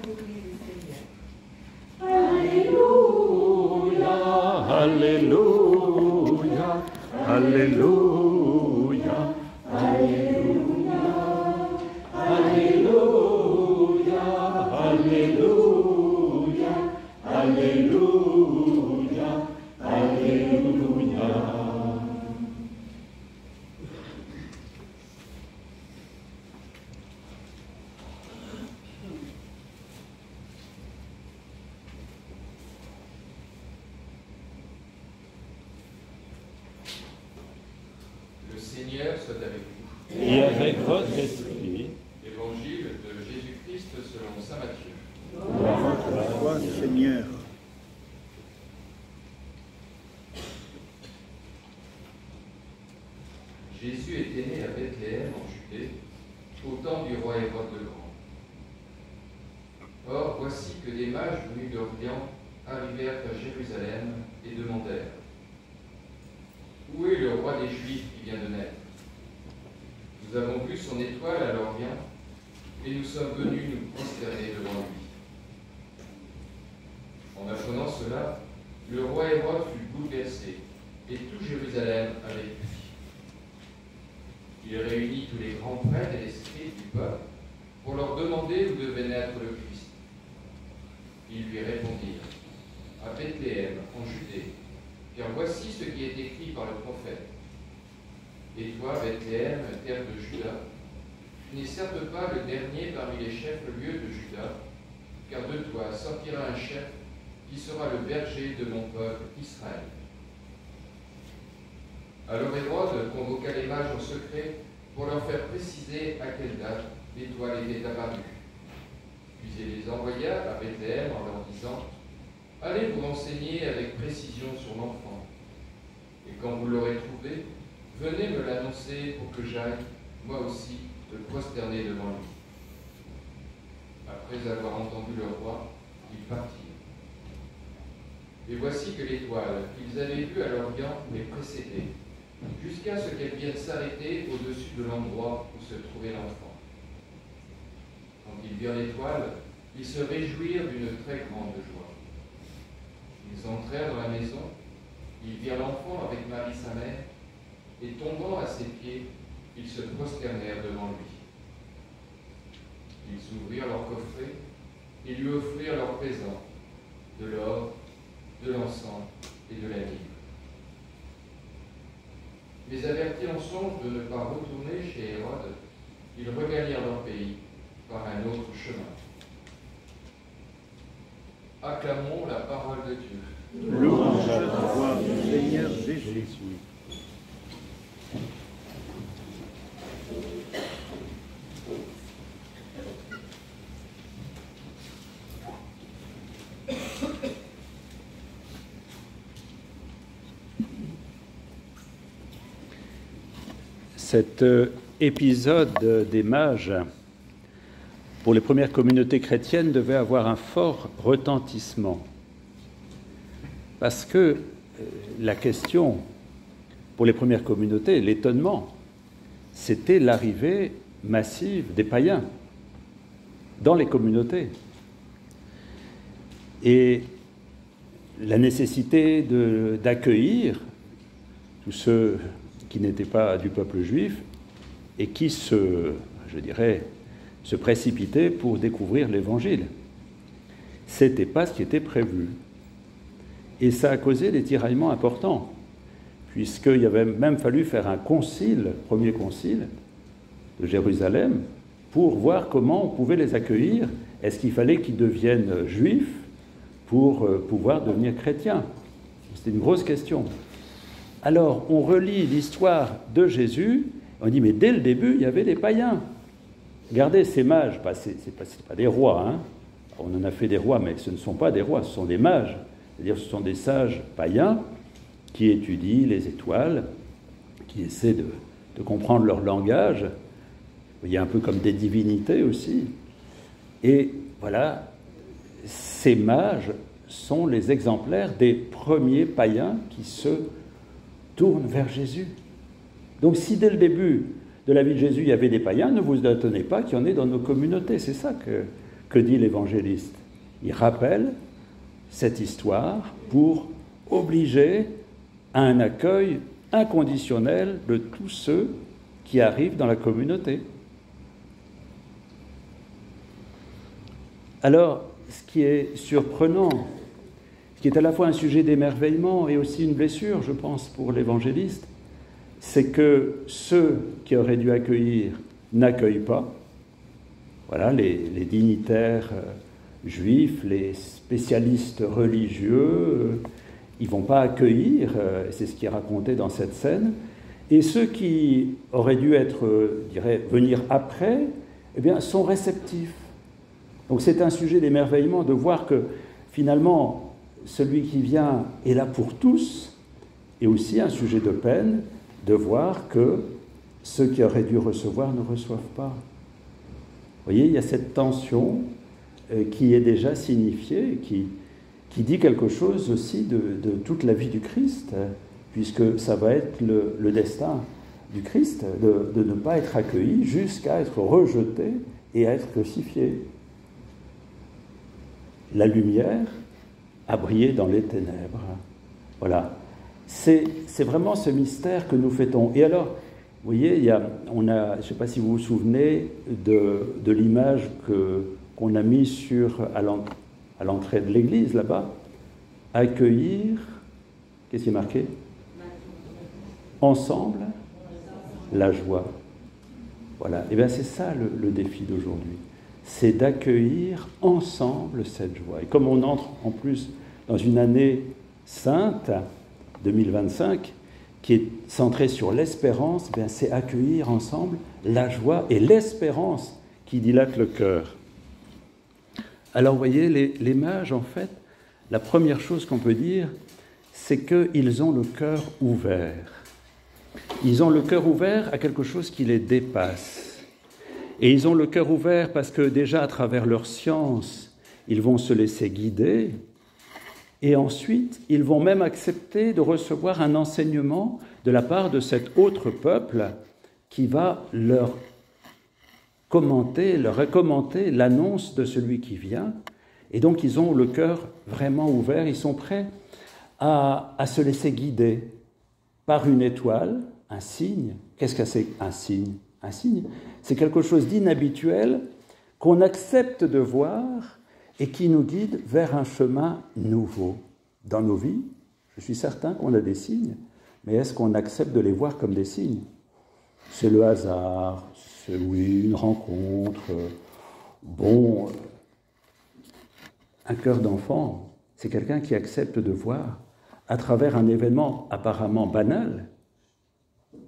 Alléluia, Alléluia, Alléluia, Alléluia, Alléluia, Alléluia, Alléluia, Alléluia. Le Seigneur soit avec vous. Et avec votre esprit, Évangile de Jésus-Christ selon saint Matthieu. gloire à toi, Seigneur. Jésus était né à Bethléem en Judée, au temps du roi Hérode le Grand. Or, voici que des mages venus d'Orient arrivèrent à Jérusalem et demandèrent: Où est le roi des Juifs qui vient de naître? Nous avons vu son étoile à l'Orient, et nous sommes venus nous prosterner devant lui. En apprenant cela, le roi Hérode fut bouleversé, et tout Jérusalem avec lui. Il réunit tous les grands prêtres et les scribes du peuple pour leur demander où devait naître le Christ. Ils lui répondirent: à Bethléem, en Judée, car voici ce qui est écrit par le prophète. Et toi, Bethléem, terre de Juda, tu n'es certes pas le dernier parmi les chefs-lieux de Juda, car de toi sortira un chef qui sera le berger de mon peuple Israël. Alors Hérode convoqua les mages en secret pour leur faire préciser à quelle date l'étoile était apparue. Puis il les envoya à Bethléem en leur disant: allez vous renseigner avec précision sur l'enfant, et quand vous l'aurez trouvé, venez me l'annoncer pour que j'aille, moi aussi, me prosterner devant lui. Après avoir entendu le roi, ils partirent. Et voici que l'étoile qu'ils avaient vue à l'Orient les précédait, jusqu'à ce qu'elle vienne s'arrêter au-dessus de l'endroit où se trouvait l'enfant. Quand ils virent l'étoile, ils se réjouirent d'une très grande joie. Ils entrèrent dans la maison, ils virent l'enfant avec Marie sa mère, et tombant à ses pieds, ils se prosternèrent devant lui. Ils ouvrirent leur coffret et lui offrirent leurs présents, de l'or, de l'encens et de la myrrhe. Mais avertis en songe de ne pas retourner chez Hérode, ils regagnèrent leur pays par un autre chemin. Acclamons la parole de Dieu. Louange à toi, Seigneur Jésus. Cet épisode des mages, pour les premières communautés chrétiennes, devait avoir un fort retentissement. Parce que la question, pour les premières communautés, l'étonnement, c'était l'arrivée massive des païens dans les communautés. Et la nécessité d'accueillir tous ceux qui n'étaient pas du peuple juif et qui se précipitaient pour découvrir l'Évangile. Ce n'était pas ce qui était prévu. Et ça a causé des tiraillements importants, puisqu'il avait même fallu faire un concile, premier concile de Jérusalem, pour voir comment on pouvait les accueillir. Est-ce qu'il fallait qu'ils deviennent juifs pour pouvoir devenir chrétiens? C'était une grosse question. Alors, on relit l'histoire de Jésus, on dit, mais dès le début, il y avait des païens. Regardez, ces mages, c'est pas des rois, hein. On en a fait des rois, mais ce ne sont pas des rois, ce sont des mages. C'est-à-dire, ce sont des sages païens qui étudient les étoiles, qui essaient de comprendre leur langage. Il y a un peu comme des divinités aussi. Et voilà, ces mages sont les exemplaires des premiers païens qui se tournent vers Jésus. Donc si dès le début de la vie de Jésus, il y avait des païens, ne vous étonnez pas qu'il y en ait dans nos communautés. C'est ça Que dit l'évangéliste? Il rappelle cette histoire pour obliger à un accueil inconditionnel de tous ceux qui arrivent dans la communauté. Alors, ce qui est surprenant, ce qui est à la fois un sujet d'émerveillement et aussi une blessure, je pense, pour l'évangéliste, c'est que ceux qui auraient dû accueillir n'accueillent pas. Voilà, les dignitaires juifs, les spécialistes religieux, ils ne vont pas accueillir, c'est ce qui est raconté dans cette scène. Et ceux qui auraient dû venir après, eh bien, sont réceptifs. Donc c'est un sujet d'émerveillement de voir que finalement, celui qui vient est là pour tous, et aussi un sujet de peine de voir que ceux qui auraient dû recevoir ne reçoivent pas. Vous voyez, il y a cette tension qui est déjà signifiée, qui dit quelque chose aussi de toute la vie du Christ, puisque ça va être le destin du Christ, de ne pas être accueilli jusqu'à être rejeté et à être crucifié. La lumière a brillé dans les ténèbres. Voilà. C'est vraiment ce mystère que nous fêtons. Et alors, vous voyez, je ne sais pas si vous vous souvenez de l'image qu'on a mise à l'entrée de l'église, là-bas. Accueillir, qu'est-ce qui est marqué? Ensemble, la joie. Voilà. Et bien c'est ça le défi d'aujourd'hui. C'est d'accueillir ensemble cette joie. Et comme on entre en plus dans une année sainte, 2025, qui est centrée sur l'espérance, bien c'est accueillir ensemble la joie et l'espérance qui dilate le cœur. Alors vous voyez, les mages, en fait, la première chose qu'on peut dire, c'est qu'ils ont le cœur ouvert. Ils ont le cœur ouvert à quelque chose qui les dépasse. Et ils ont le cœur ouvert parce que déjà à travers leur science, ils vont se laisser guider. Et ensuite, ils vont même accepter de recevoir un enseignement de la part de cet autre peuple qui va leur commenter l'annonce de celui qui vient. Et donc, ils ont le cœur vraiment ouvert, ils sont prêts à se laisser guider par une étoile, un signe. Qu'est-ce que c'est un signe? Un signe, c'est quelque chose d'inhabituel qu'on accepte de voir et qui nous guide vers un chemin nouveau. Dans nos vies, je suis certain qu'on a des signes, mais est-ce qu'on accepte de les voir comme des signes? C'est le hasard, c'est oui, une rencontre. Bon, un cœur d'enfant, c'est quelqu'un qui accepte de voir, à travers un événement apparemment banal,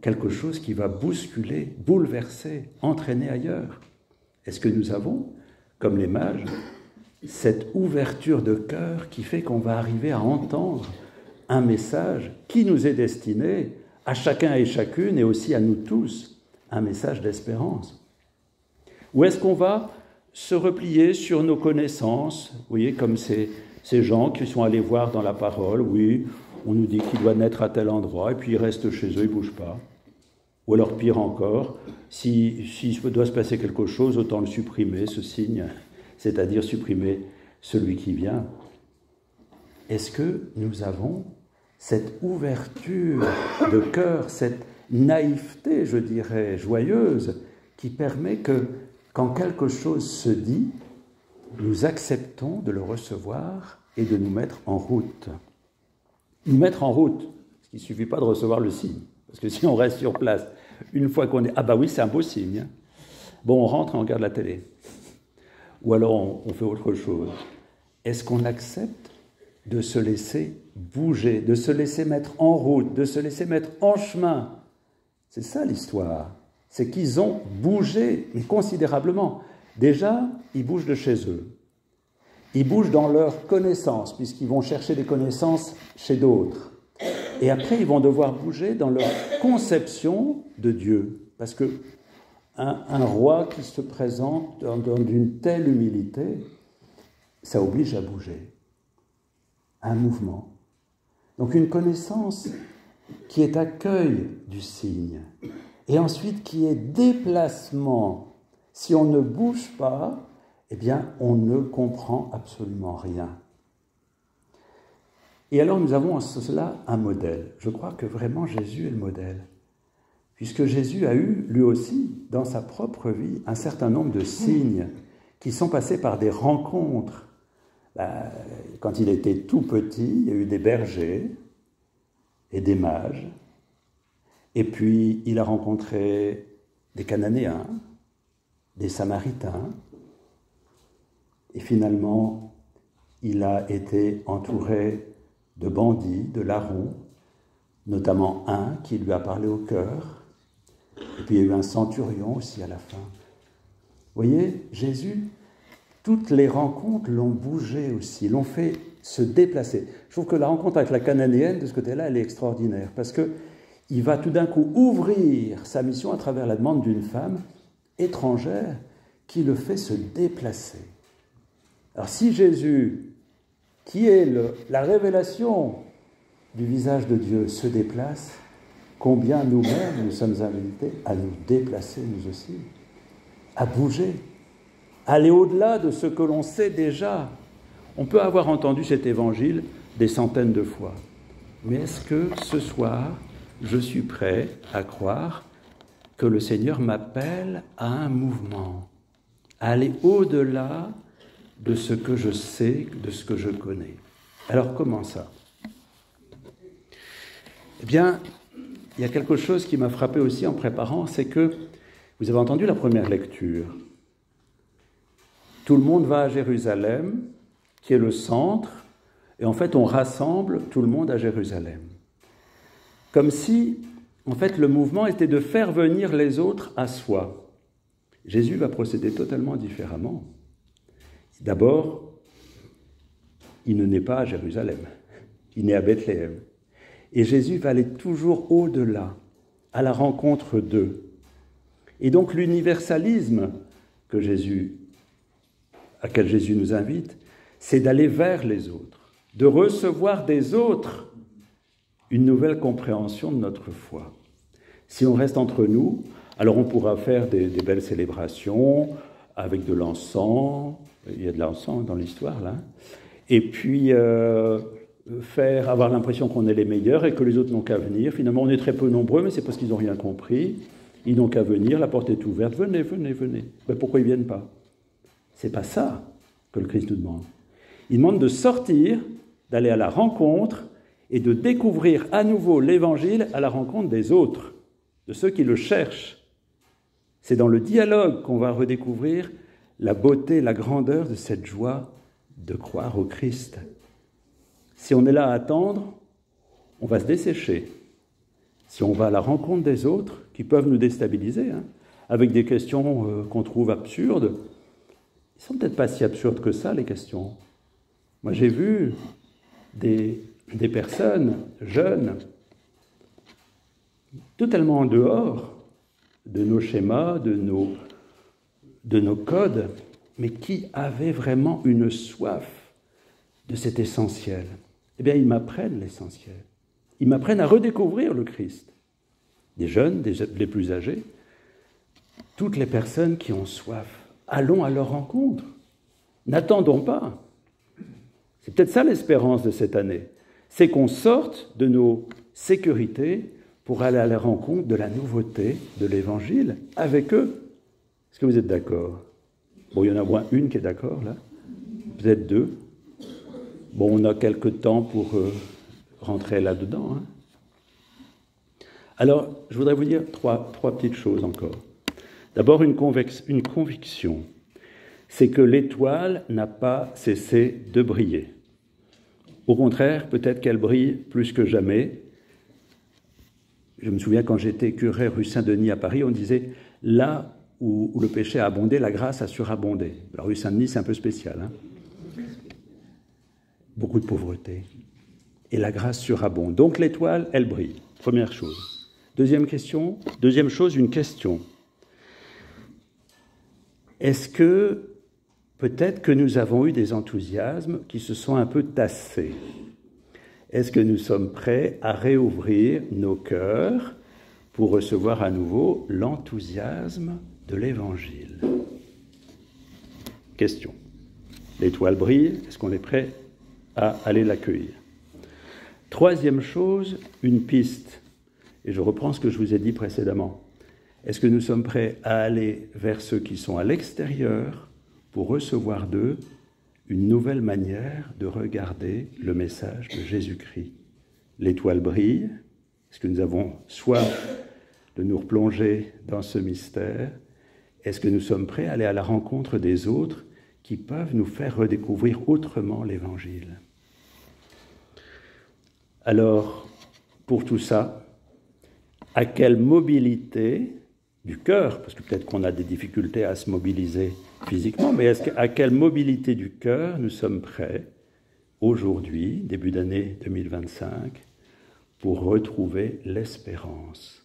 quelque chose qui va bousculer, bouleverser, entraîner ailleurs. Est-ce que nous avons, comme les mages, cette ouverture de cœur qui fait qu'on va arriver à entendre un message qui nous est destiné à chacun et chacune et aussi à nous tous, un message d'espérance? Ou est-ce qu'on va se replier sur nos connaissances, vous voyez, comme ces gens qui sont allés voir dans la parole, oui, on nous dit qu'il doit naître à tel endroit, et puis ils restent chez eux, ils ne bougent pas. Ou alors, pire encore, s'il doit se passer quelque chose, autant le supprimer, ce signe, c'est-à-dire supprimer celui qui vient. Est-ce que nous avons cette ouverture de cœur, cette naïveté, je dirais, joyeuse, qui permet que, quand quelque chose se dit, nous acceptons de le recevoir et de nous mettre en route. Nous mettre en route, parce qu'il ne suffit pas de recevoir le signe. Parce que si on reste sur place, une fois qu'on est... Ah bah oui, c'est un beau signe. Hein. Bon, on rentre et on regarde la télé. Ou alors on fait autre chose. Est-ce qu'on accepte de se laisser bouger, de se laisser mettre en route, de se laisser mettre en chemin? C'est ça l'histoire. C'est qu'ils ont bougé considérablement. Déjà, ils bougent de chez eux. Ils bougent dans leurs connaissances, puisqu'ils vont chercher des connaissances chez d'autres. Et après, ils vont devoir bouger dans leur conception de Dieu. Parce que un roi qui se présente dans une telle humilité, ça oblige à bouger. Un mouvement. Donc une connaissance qui est accueil du signe. Et ensuite qui est déplacement. Si on ne bouge pas, eh bien, on ne comprend absolument rien. Et alors, nous avons en cela un modèle. Je crois que vraiment Jésus est le modèle. Puisque Jésus a eu, lui aussi, dans sa propre vie, un certain nombre de signes qui sont passés par des rencontres. Quand il était tout petit, il y a eu des bergers et des mages. Et puis, il a rencontré des Cananéens, des Samaritains. Et finalement, il a été entouré de bandits, de larrons, notamment un qui lui a parlé au cœur. Et puis, il y a eu un centurion aussi à la fin. Vous voyez, Jésus, toutes les rencontres l'ont bougé aussi, l'ont fait se déplacer. Je trouve que la rencontre avec la Cananéenne, de ce côté-là, elle est extraordinaire, parce qu'il va tout d'un coup ouvrir sa mission à travers la demande d'une femme étrangère qui le fait se déplacer. Alors si Jésus, qui est la révélation du visage de Dieu, se déplace, combien nous-mêmes nous sommes invités à nous déplacer nous aussi, à bouger, à aller au-delà de ce que l'on sait déjà. On peut avoir entendu cet évangile des centaines de fois, mais est-ce que ce soir, je suis prêt à croire que le Seigneur m'appelle à un mouvement, à aller au-delà de ce que je sais, de ce que je connais? Alors comment ça? Eh bien, il y a quelque chose qui m'a frappé aussi en préparant, c'est que vous avez entendu la première lecture. Tout le monde va à Jérusalem, qui est le centre, et en fait on rassemble tout le monde à Jérusalem. Comme si, en fait, le mouvement était de faire venir les autres à soi. Jésus va procéder totalement différemment. D'abord, il ne naît pas à Jérusalem, il naît à Bethléem. Et Jésus va aller toujours au-delà, à la rencontre d'eux. Et donc l'universalisme à quel Jésus nous invite, c'est d'aller vers les autres, de recevoir des autres une nouvelle compréhension de notre foi. Si on reste entre nous, alors on pourra faire des belles célébrations avec de l'encens, il y a de l'encens dans l'histoire là, et puis avoir l'impression qu'on est les meilleurs et que les autres n'ont qu'à venir. Finalement, on est très peu nombreux, mais c'est parce qu'ils n'ont rien compris. Ils n'ont qu'à venir, la porte est ouverte, venez, venez, venez. Mais pourquoi ils ne viennent pas? C'est pas ça que le Christ nous demande. Il demande de sortir, d'aller à la rencontre et de découvrir à nouveau l'Évangile à la rencontre des autres, de ceux qui le cherchent. C'est dans le dialogue qu'on va redécouvrir la beauté, la grandeur de cette joie de croire au Christ. Si on est là à attendre, on va se dessécher. Si on va à la rencontre des autres, qui peuvent nous déstabiliser, avec des questions qu'on trouve absurdes, ils ne sont peut-être pas si absurdes que ça, les questions. Moi, j'ai vu des personnes jeunes, totalement en dehors de nos schémas, de nos codes, mais qui avaient vraiment une soif de cet essentiel. Eh bien, ils m'apprennent l'essentiel. Ils m'apprennent à redécouvrir le Christ. Des jeunes, les plus âgés, toutes les personnes qui ont soif. Allons à leur rencontre. N'attendons pas. C'est peut-être ça l'espérance de cette année. C'est qu'on sorte de nos sécurités pour aller à la rencontre de la nouveauté de l'Évangile avec eux. Est-ce que vous êtes d'accord? Bon, il y en a au moins une qui est d'accord, là. Peut-être deux. Bon, on a quelques temps pour rentrer là-dedans. Alors, je voudrais vous dire trois petites choses encore. D'abord, une conviction, c'est que l'étoile n'a pas cessé de briller. Au contraire, peut-être qu'elle brille plus que jamais. Je me souviens quand j'étais curé rue Saint-Denis à Paris, on disait « là où le péché a abondé, la grâce a surabondé ». La rue Saint-Denis, c'est un peu spécial. Beaucoup de pauvreté. Et la grâce surabonde. Donc l'étoile, elle brille. Première chose. Deuxième chose, une question. Est-ce que peut-être que nous avons eu des enthousiasmes qui se sont un peu tassés? Est-ce que nous sommes prêts à réouvrir nos cœurs pour recevoir à nouveau l'enthousiasme de l'Évangile? Question. L'étoile brille, est-ce qu'on est prêt à aller l'accueillir? Troisième chose, une piste. Et je reprends ce que je vous ai dit précédemment. Est-ce que nous sommes prêts à aller vers ceux qui sont à l'extérieur pour recevoir d'eux une nouvelle manière de regarder le message de Jésus-Christ? L'étoile brille. Est-ce que nous avons soif de nous replonger dans ce mystère? Est-ce que nous sommes prêts à aller à la rencontre des autres qui peuvent nous faire redécouvrir autrement l'Évangile? Alors, pour tout ça, à quelle mobilité du cœur, parce que peut-être qu'on a des difficultés à se mobiliser physiquement, mais à quelle mobilité du cœur nous sommes prêts aujourd'hui, début d'année 2025, pour retrouver l'espérance?